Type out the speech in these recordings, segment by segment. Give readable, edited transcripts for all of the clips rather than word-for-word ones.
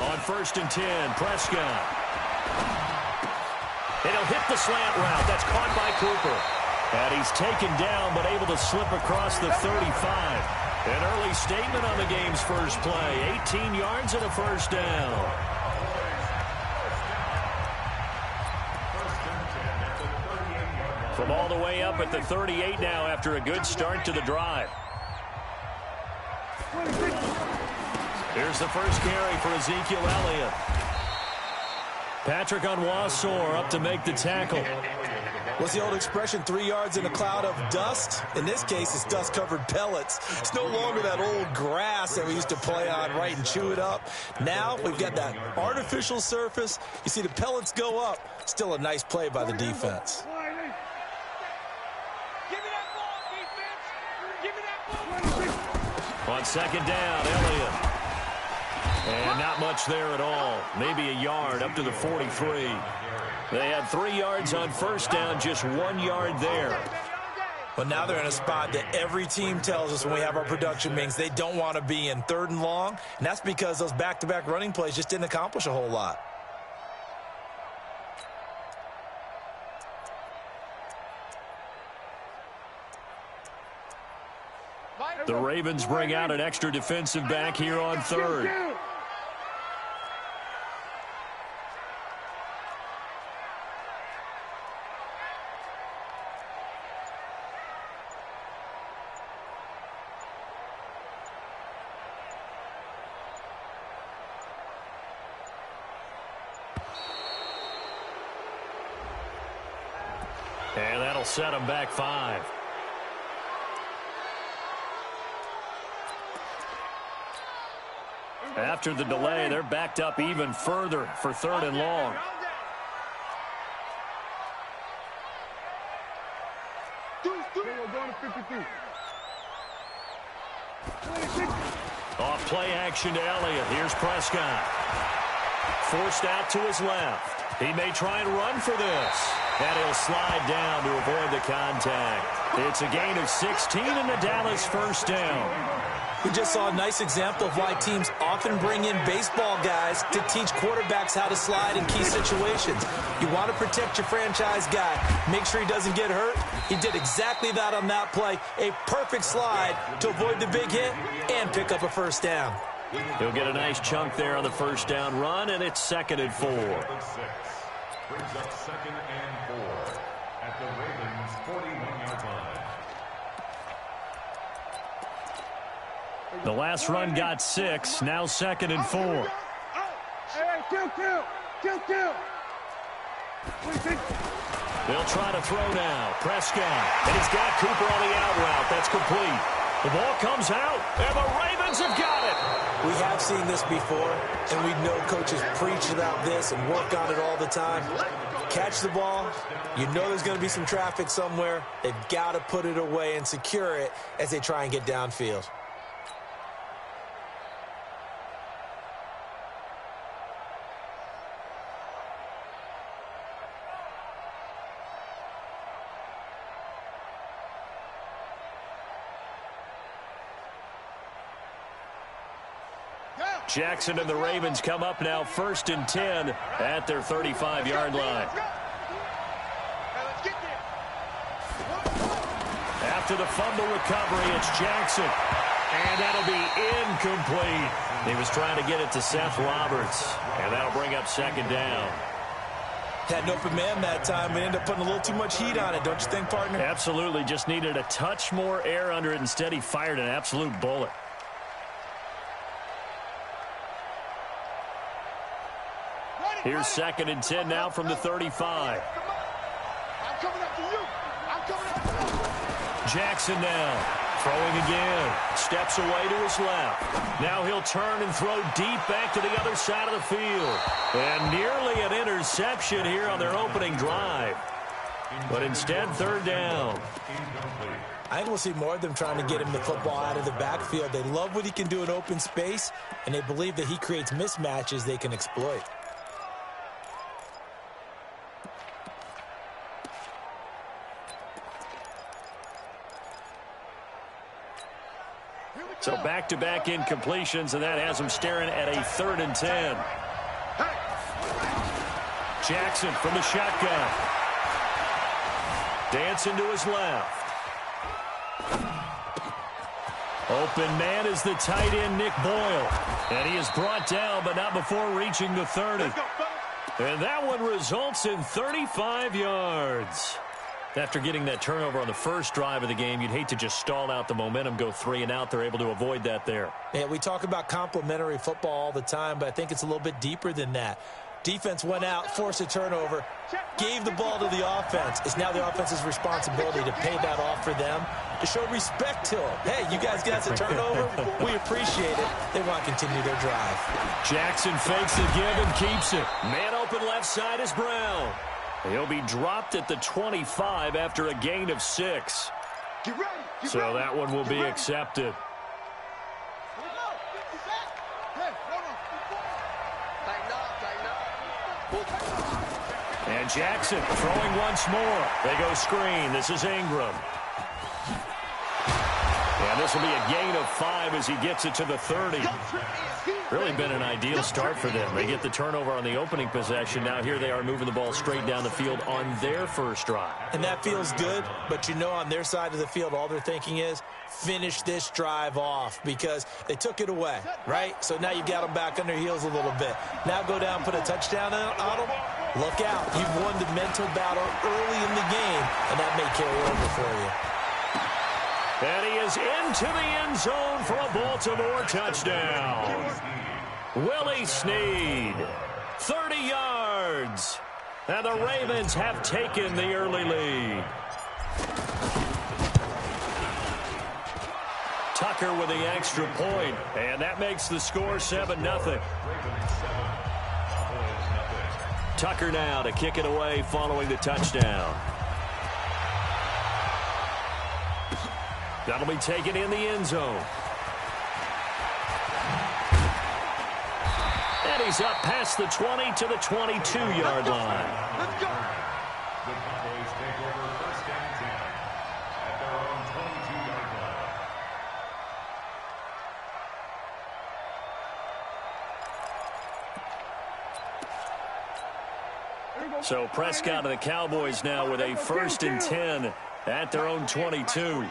On 1st and 10, Prescott. And he'll hit the slant route. That's caught by Cooper. And he's taken down, but able to slip across the 35. An early statement on the game's first play. 18 yards and a first down. From all the way up at the 38 now after a good start to the drive. Here's the first carry for Ezekiel Elliott. Patrick Onwuasor up to make the tackle. What's the old expression, 3 yards in a cloud of dust? In this case, it's dust-covered pellets. It's no longer that old grass that we used to play on, right, and chew it up. Now we've got that artificial surface. You see the pellets go up. Still a nice play by the defense. On 2nd down, Elliott. And not much there at all. Maybe a yard up to the 43. They had 3 yards on 1st down, just 1 yard there. But now they're in a spot that every team tells us when we have our production meetings they don't want to be in, 3rd and long. And that's because those back-to-back running plays just didn't accomplish a whole lot. The Ravens bring out an extra defensive back here on 3rd. And that'll set them back 5. After the delay, they're backed up even further for 3rd and long. Off play action to Elliott. Here's Prescott. Forced out to his left. He may try and run for this. And he'll slide down to avoid the contact. It's a gain of 16 and a Dallas first down. We just saw a nice example of why teams often bring in baseball guys to teach quarterbacks how to slide in key situations. You want to protect your franchise guy. Make sure he doesn't get hurt. He did exactly that on that play. A perfect slide to avoid the big hit and pick up a first down. He'll get a nice chunk there on the first down run, and it's 2nd and 4. Brings up 2nd and 4 at the Ravens' 41-yard line. The last run got 6. Now 2nd and 4. They'll try to throw now. Prescott. And he's got Cooper on the out route. That's complete. The ball comes out, and the Ravens have got it. We have seen this before, and we know coaches preach about this and work on it all the time. Catch the ball. You know there's going to be some traffic somewhere. They've got to put it away and secure it as they try and get downfield. Jackson and the Ravens come up now 1st and 10 at their 35-yard line. After the fumble recovery, it's Jackson. And that'll be incomplete. He was trying to get it to Seth Roberts. And that'll bring up 2nd down. Had an open man that time, but ended up putting a little too much heat on it, don't you think, partner? Absolutely. Just needed a touch more air under it. Instead, he fired an absolute bullet. Here's 2nd and 10 now from the 35. Jackson now throwing again. Steps away to his left. Now he'll turn and throw deep back to the other side of the field. And nearly an interception here on their opening drive. But instead, 3rd down. I think we'll see more of them trying to get him the football out of the backfield. They love what he can do in open space, and they believe that he creates mismatches they can exploit. So back-to-back incompletions, and that has him staring at a 3rd and 10. Jackson from the shotgun. Dancing to his left. Open man is the tight end, Nick Boyle. And he is brought down, but not before reaching the 30. And that one results in 35 yards. After getting that turnover on the first drive of the game, you'd hate to just stall out the momentum, go 3 and out. They're able to avoid that there. Yeah, we talk about complementary football all the time, but I think it's a little bit deeper than that. Defense went out, forced a turnover, gave the ball to the offense. It's now the offense's responsibility to pay that off for them, to show respect to them. Hey, you guys got the turnover? We appreciate it. They want to continue their drive. Jackson fakes the give and keeps it. Man open left side is Brown. He'll be dropped at the 25 after a gain of 6. So that one will be accepted. And Jackson throwing once more. They go screen. This is Ingram. And this will be a gain of 5 as he gets it to the 30. Really been an ideal start for them. They get the turnover on the opening possession. Now here they are moving the ball straight down the field on their first drive. And that feels good, but you know on their side of the field, all they're thinking is finish this drive off because they took it away, right? So now you got them back on their heels a little bit. Now go down, put a touchdown on them. Look out. You've won the mental battle early in the game, and that may carry over for you. And he is into the end zone for a Baltimore touchdown. Willie Snead, 30 yards. And the Ravens have taken the early lead. Tucker with the extra point, and that makes the score 7-0. Tucker now to kick it away following the touchdown. That'll be taken in the end zone. And he's up past the 20 to the 22-yard line. Let's go. The Cowboys take over 1st and 10 at their own 22-yard line. So Prescott and the Cowboys now with a 1st and 10 at their own 22.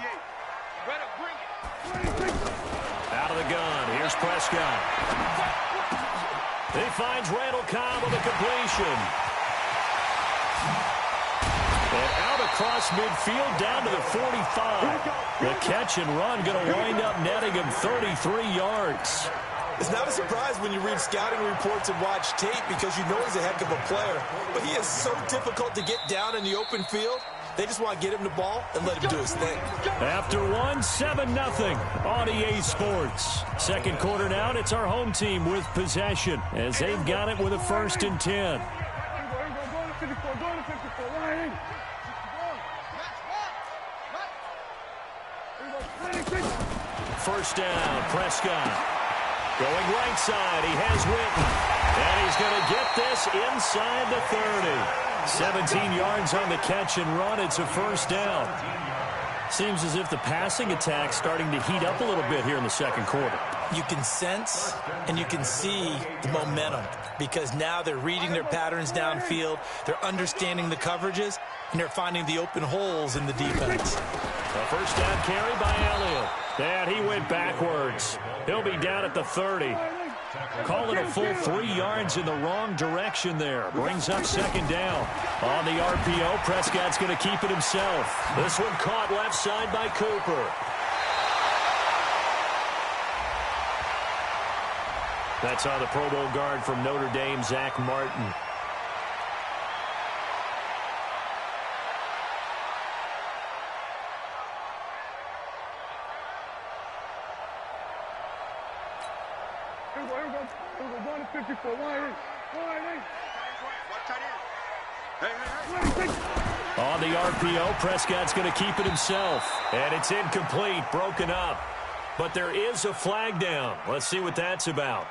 Out of the gun. Here's Prescott. He finds Randall Cobb on the completion. And out across midfield down to the 45. The catch and run going to wind up netting him 33 yards. It's not a surprise when you read scouting reports and watch tape because you know he's a heck of a player. But he is so difficult to get down in the open field. They just want to get him the ball and let him do his thing. After 7-0 on EA Sports. Second quarter now, and it's our home team with possession as they've got it with a 1st and 10. First down, Prescott. Going right side, he has Witten. And he's going to get this inside the 30. 17 yards on the catch and run. It's a 1st down. Seems as if the passing attack's starting to heat up a little bit here in the second quarter. You can sense and you can see the momentum because now they're reading their patterns downfield. They're understanding the coverages, and they're finding the open holes in the defense. A 1st down carry by Elliott. And he went backwards. He'll be down at the 30. Call it a full 3 yards in the wrong direction there. Brings up 2nd down. On the RPO, Prescott's going to keep it himself. This one caught left side by Cooper. That's on the Pro Bowl guard from Notre Dame, Zach Martin. On the RPO, Prescott's going to keep it himself. And it's incomplete, broken up. But there is a flag down. Let's see what that's about.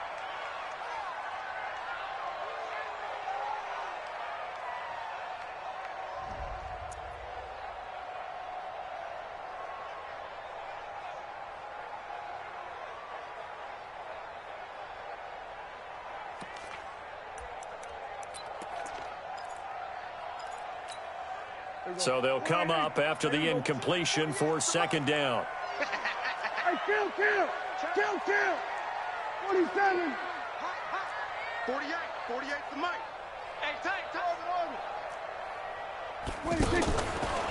So they'll come up after the incompletion for second down. Hey, kill! 47. 48 for Mike. Hey, take. 26.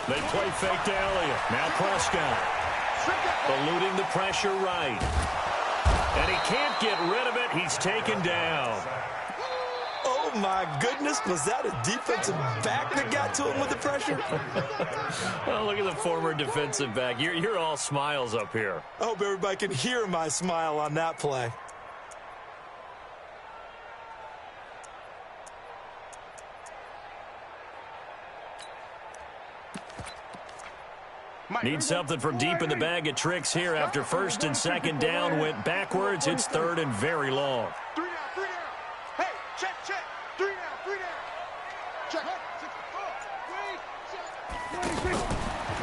They play fake to Elliott. Now Prescott. Eluding the pressure right. And he can't get rid of it. He's taken down. Oh, my goodness. Was that a defensive back that got to him with the pressure? Oh, look at the former defensive back. You're all smiles up here. I hope everybody can hear my smile on that play. Need something from deep in the bag of tricks here after first and second down went backwards. It's third and very long. 3 down. Hey, check. 3 down. Check.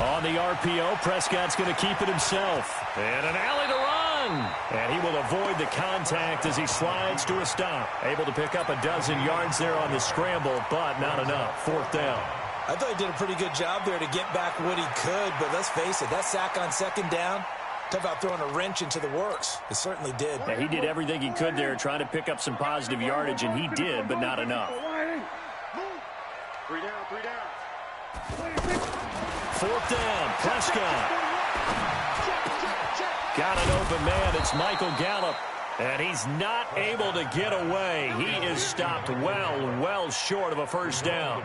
On the RPO, Prescott's going to keep it himself. And an alley to run. And he will avoid the contact as he slides to a stop. Able to pick up a dozen yards there on the scramble, but not enough. Fourth down. I thought he did a pretty good job there to get back what he could, but let's face it, that sack on second down, talk about throwing a wrench into the works. It certainly did. Yeah, he did everything he could there trying to pick up some positive yardage, and he did, but not enough. 3 down. Fourth down, Prescott. Got an open man. It's Michael Gallup. And he's not able to get away. He is stopped well short of a first down.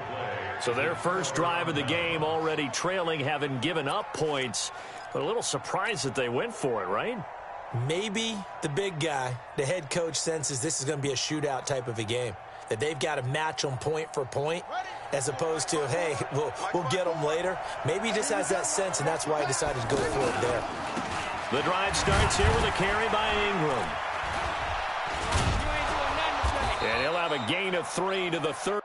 So their first drive of the game already trailing, having given up points. But a little surprised that they went for it, right? Maybe the big guy, the head coach, senses this is going to be a shootout type of a game. That they've got to match them point for point as opposed to, hey, we'll get them later. Maybe he just has that sense, and that's why he decided to go for it there. The drive starts here with a carry by Ingram. And he'll have a gain of 3 to the third.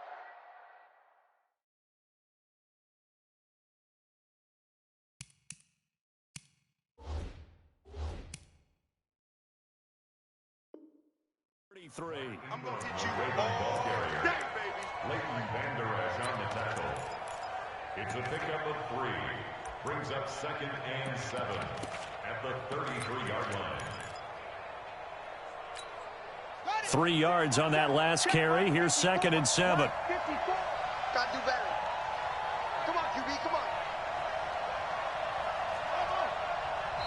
I'm going to hit you all day, baby. Leighton Vander Esch on the tackle. It's a pickup of 3. Brings up 2nd and 7 at the 33-yard line. 3 yards on that last carry. Here's 2nd and 7. Got to do better. Come on, QB, come on.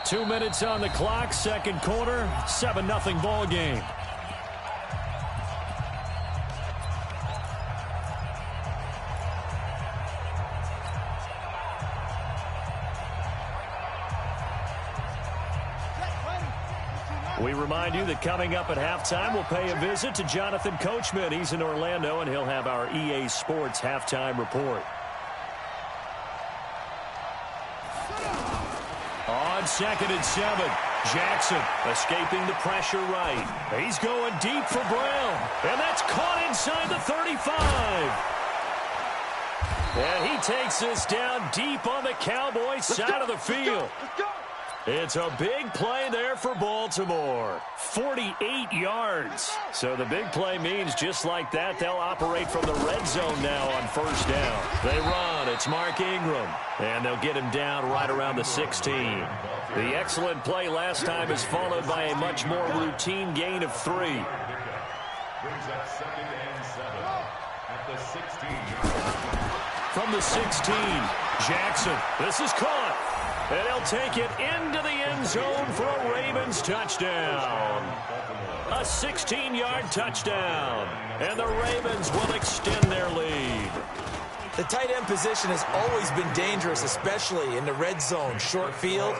2 minutes on the clock, second quarter, 7-0 ball game. We remind you that coming up at halftime, we'll pay a visit to Jonathan Coachman. He's in Orlando, and he'll have our EA Sports halftime report. On 2nd and 7, Jackson escaping the pressure right. He's going deep for Brown, and that's caught inside the 35. And he takes this down deep on the Cowboys' side of the field. Let's go. It's a big play there for Baltimore. 48 yards. So the big play means just like that, they'll operate from the red zone now on first down. They run. It's Mark Ingram. And they'll get him down right around the 16. The excellent play last time is followed by a much more routine gain of 3. Brings up 2nd and 7 at the 16. From the 16, Jackson. This is caught. And he'll take it into the end zone for a Ravens touchdown. A 16-yard touchdown. And the Ravens will extend their lead. The tight end position has always been dangerous, especially in the red zone, short field.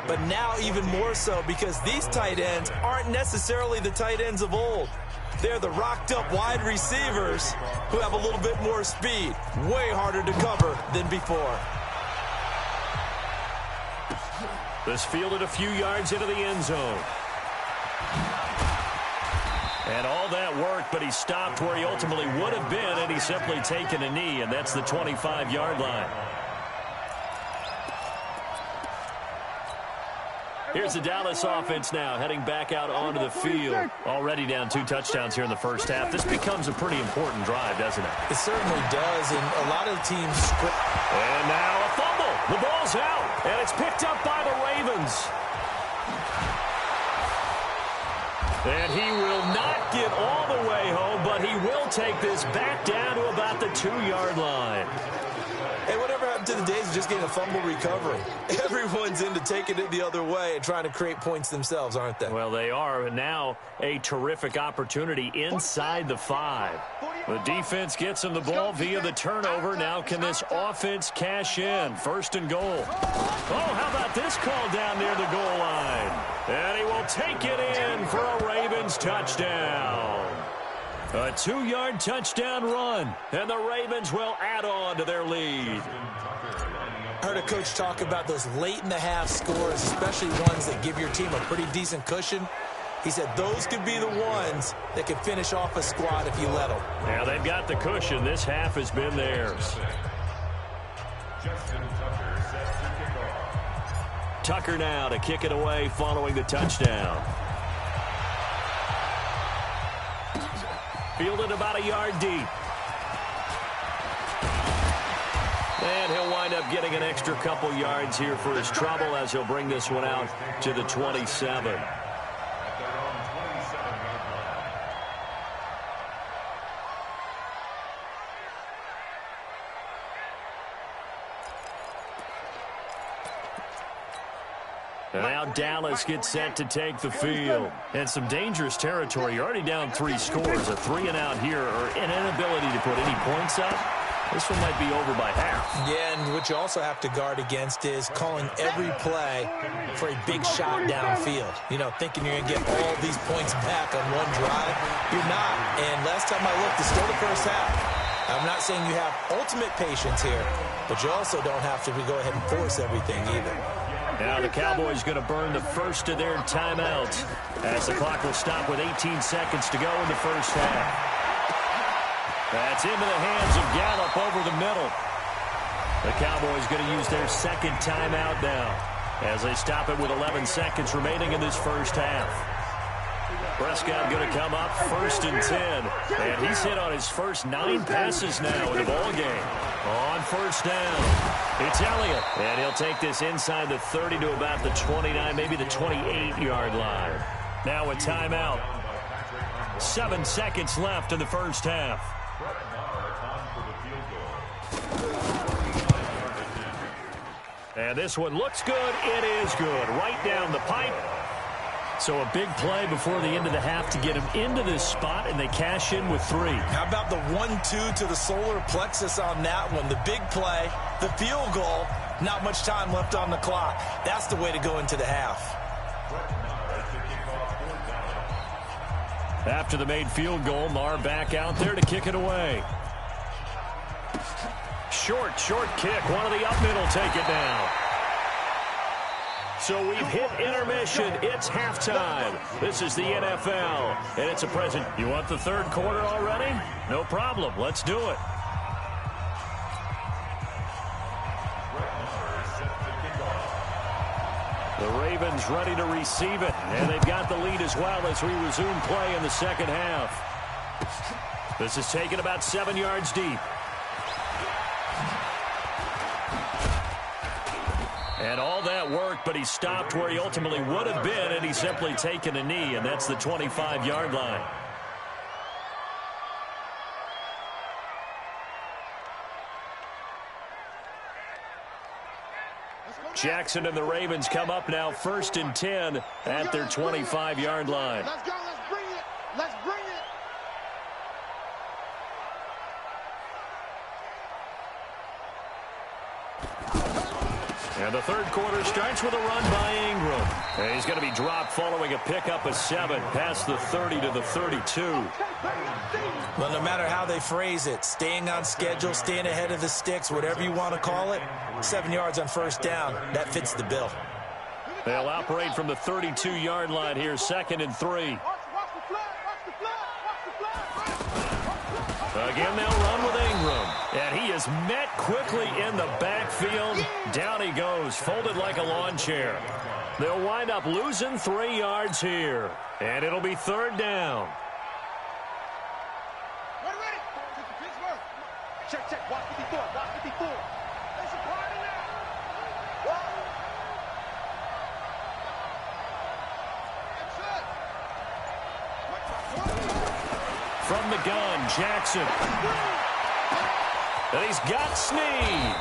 But now even more so because these tight ends aren't necessarily the tight ends of old. They're the rocked-up wide receivers who have a little bit more speed. Way harder to cover than before. This fielded a few yards into the end zone. And all that work, but he stopped where he ultimately would have been, and he's simply taken a knee, and that's the 25-yard line. Here's the Dallas offense now heading back out onto the field. Already down 2 touchdowns here in the first half. This becomes a pretty important drive, doesn't it? It certainly does, and a lot of the teams... And now a fumble. The ball's out, and it's picked up by the Ravens. And he will not get all the way home, but he will take this back down to about the 2-yard line. Hey, whatever happened to the days of just getting a fumble recovery? Everyone's into taking it the other way and trying to create points themselves, aren't they? Well, they are, and now a terrific opportunity inside the 5. The defense gets him the ball via the turnover. Now can this offense cash in? 1st and goal. Oh, how about this call down near the goal line? And he will take it in for a Ravens touchdown. A 2-yard touchdown run, and the Ravens will add on to their lead. I heard a coach talk about those late-in-the-half scores, especially ones that give your team a pretty decent cushion. He said those could be the ones that can finish off a squad if you let them. Yeah, they've got the cushion. This half has been theirs. Tucker now to kick it away following the touchdown. Fielded about a yard deep. And he'll wind up getting an extra couple yards here for his trouble as he'll bring this one out to the 27. And now Dallas gets set to take the field. And some dangerous territory. You're already down 3 scores. A 3-and-out here or an inability to put any points up. This one might be over by half. Yeah, and what you also have to guard against is calling every play for a big shot downfield. You know, thinking you're going to get all these points back on one drive. You're not. And last time I looked, it's still the first half. I'm not saying you have ultimate patience here, but you also don't have to go ahead and force everything either. Now the Cowboys going to burn the first of their timeouts as the clock will stop with 18 seconds to go in the first half. That's into the hands of Gallup over the middle. The Cowboys going to use their second timeout now as they stop it with 11 seconds remaining in this first half. Prescott going to come up 1st and 10. And he's hit on his first 9 passes now in the ball game. On 1st down. It's Elliott, and he'll take this inside the 30 to about the 29, maybe the 28-yard line. Now a timeout. 7 seconds left in the first half. And this one looks good. It is good. Right down the pipe. So a big play before the end of the half to get him into this spot, and they cash in with 3. How about the 1-2 to the solar plexus on that one? The big play, the field goal, not much time left on the clock. That's the way to go into the half. After the made field goal, Marr back out there to kick it away. Short kick. One of the up middle take it now. So we've hit intermission. It's halftime. This is the NFL, and it's a present. You want the third quarter already? No problem. Let's do it. The Ravens ready to receive it, and they've got the lead as well as we resume play in the second half. This is taken about 7 yards deep. And all that work, but he stopped where he ultimately would have been, and he's simply taken a knee, and that's the 25-yard line. Jackson and the Ravens come up now 1st and 10 at their 25-yard line. Let's go. Let's bring it. Let's bring it. And the third quarter starts with a run by Ingram. And he's going to be dropped following a pickup of 7 past the 30 to the 32. Well, no matter how they phrase it, staying on schedule, staying ahead of the sticks, whatever you want to call it, 7 yards on 1st down, that fits the bill. They'll operate from the 32-yard line here, 2nd and 3. Again, they'll run with Ingram. And he is met quickly in the backfield. Down he goes, folded like a lawn chair. They'll wind up losing 3 yards here. And it'll be 3rd down. Ready. Check. Watch 54. There's a party now. From the gun, Jackson. And he's got Snead.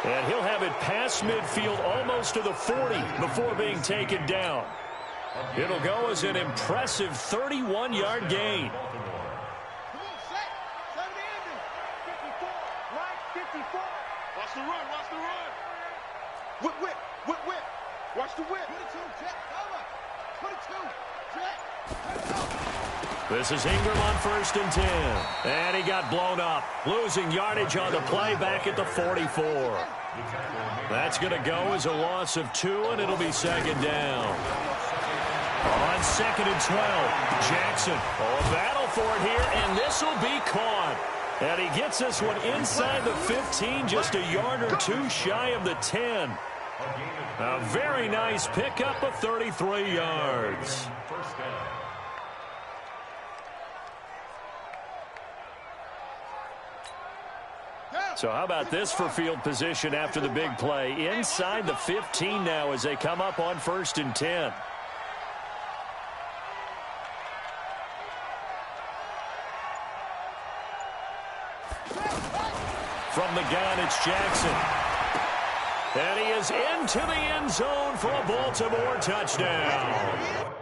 And he'll have it past midfield almost to the 40 before being taken down. It'll go as an impressive 31-yard gain. Come on, set. Set the ending. 54. Right, 54. Watch the run. Whip. Watch the whip. 22, Jet, cover. 22, Jet. Let's go. This is Ingram on 1st and 10. And he got blown up, losing yardage on the play back at the 44. That's going to go as a loss of 2, and it'll be 2nd down. On 2nd and 12, Jackson. A battle for it here, and this will be caught. And he gets this one inside the 15, just a yard or 2 shy of the 10. A very nice pickup of 33 yards. So how about this for field position after the big play? Inside the 15 now as they come up on 1st and 10. From the gun, it's Jackson. And he is into the end zone for a Baltimore touchdown.